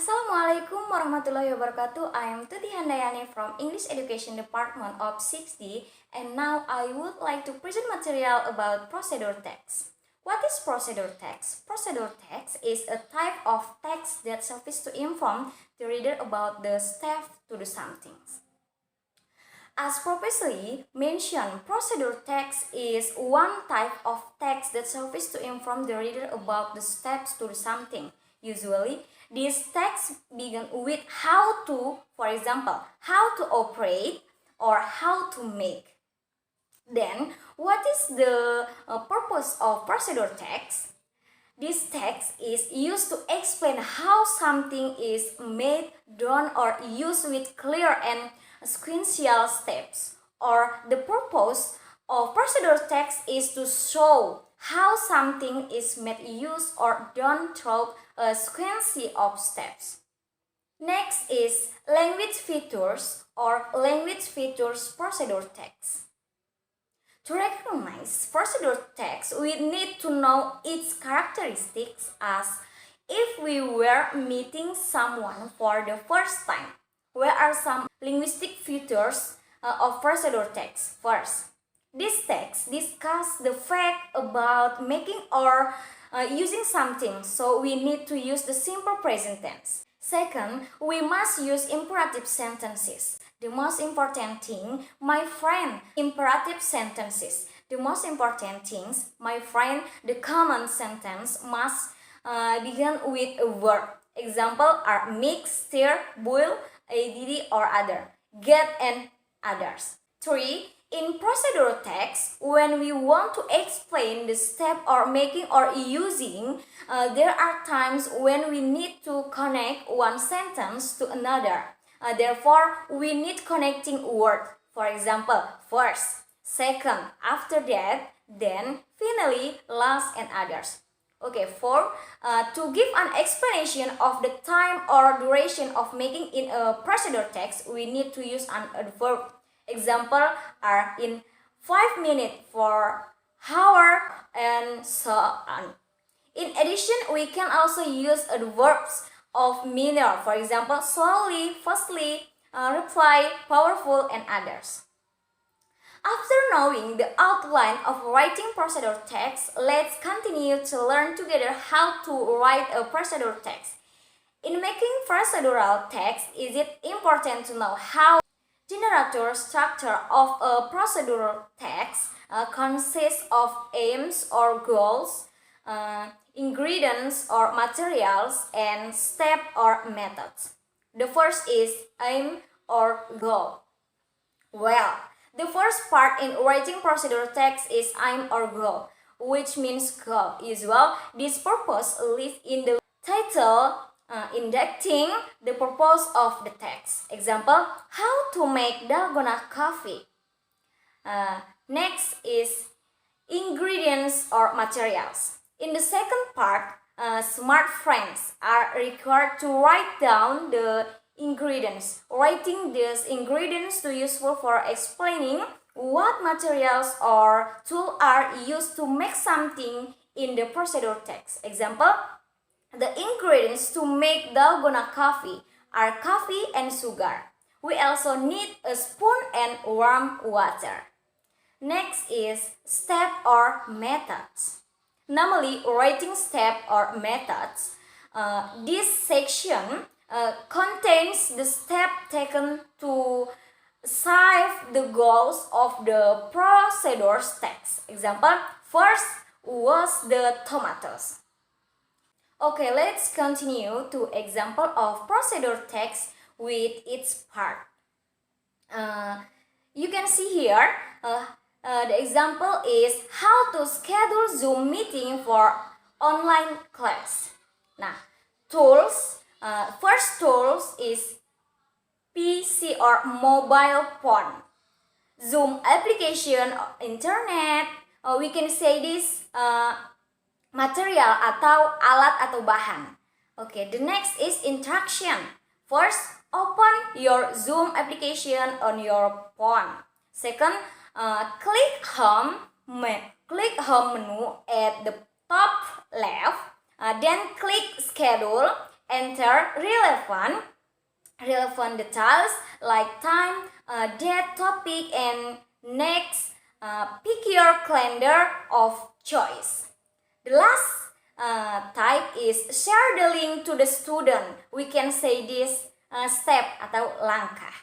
Assalamualaikum warahmatullahi wabarakatuh. I am Tuti Handayani from English Education Department of 6D, and now I would like to present material about procedural text. What is procedural text? Procedural text is a type of text that serves to inform the reader about the steps to do something. As previously mentioned, procedural text is one type of text that serves to inform the reader about the steps to do something. Usually, these texts begin with how to, for example, how to operate or how to make. Then, what is the purpose of procedural text? This text is used to explain how something is made, done, or used with clear and sequential steps. Or the purpose of procedural text is to show how something is made, used, or done through a sequence of steps. Next is language features or language features procedural text. To recognize procedural text, we need to know its characteristics, as if we were meeting someone for the first time. Where are some linguistic features of procedural text? First, this text discusses the fact about making or using something, so we need to use the simple present tense. Second, we must use imperative sentences. The most important thing, my friend, imperative sentences. The most important things, my friend, the common sentence must begin with a verb. Example are mix, stir, boil, add, or other, get, and others. 3. In procedural text, when we want to explain the step or making or using, there are times when we need to connect one sentence to another. Therefore, we need connecting word. For example, first, second, after that, then, finally, last, and others. Okay, 4. To give an explanation of the time or duration of making in a procedural text, we need to use an adverb. Example are in 5 minutes, for hour, and so on. In addition, we can also use adverbs of manner. For example, slowly, fastly, reply, powerful, and others. After knowing the outline of writing procedural text, let's continue to learn together how to write a procedural text. In making procedural text, is it important to know how generator structure of a procedural text consists of aims or goals, ingredients or materials, and step or methods. The first is aim or goal. Well, the first part in writing procedural text is aim or goal, which means goal. Usually, this purpose lives in the title, indicating the purpose of the text. Example, how to make dalgona coffee. Next is ingredients or materials. In the second part, smart friends are required to write down the ingredients. Writing these ingredients is useful for explaining what materials or tools are used to make something in the procedural text. Example, the ingredients to make dalgona coffee are coffee and sugar. We also need a spoon and warm water. Next is step or methods. Normally, writing step or methods. This section contains the step taken to achieve the goals of the procedural text. Example, first wash the tomatoes. Okay, let's continue to example of procedural text with its part. You can see here, the example is how to schedule Zoom meeting for online class. Nah, tools. First tools is PC or mobile phone. Zoom application, internet. We can say this material atau alat atau bahan. Okay, the next is interaction. First, open your Zoom application on your phone. Second, click home menu at the top left. Then click schedule Enter relevant details like time, date, topic, and next, pick your calendar of choice. The last type is share the link to the student. We can say this step atau langkah.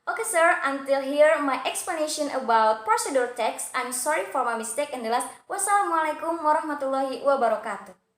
Okay sir, until here my explanation about procedure text. I'm sorry for my mistake and the last. Wassalamualaikum warahmatullahi wabarakatuh.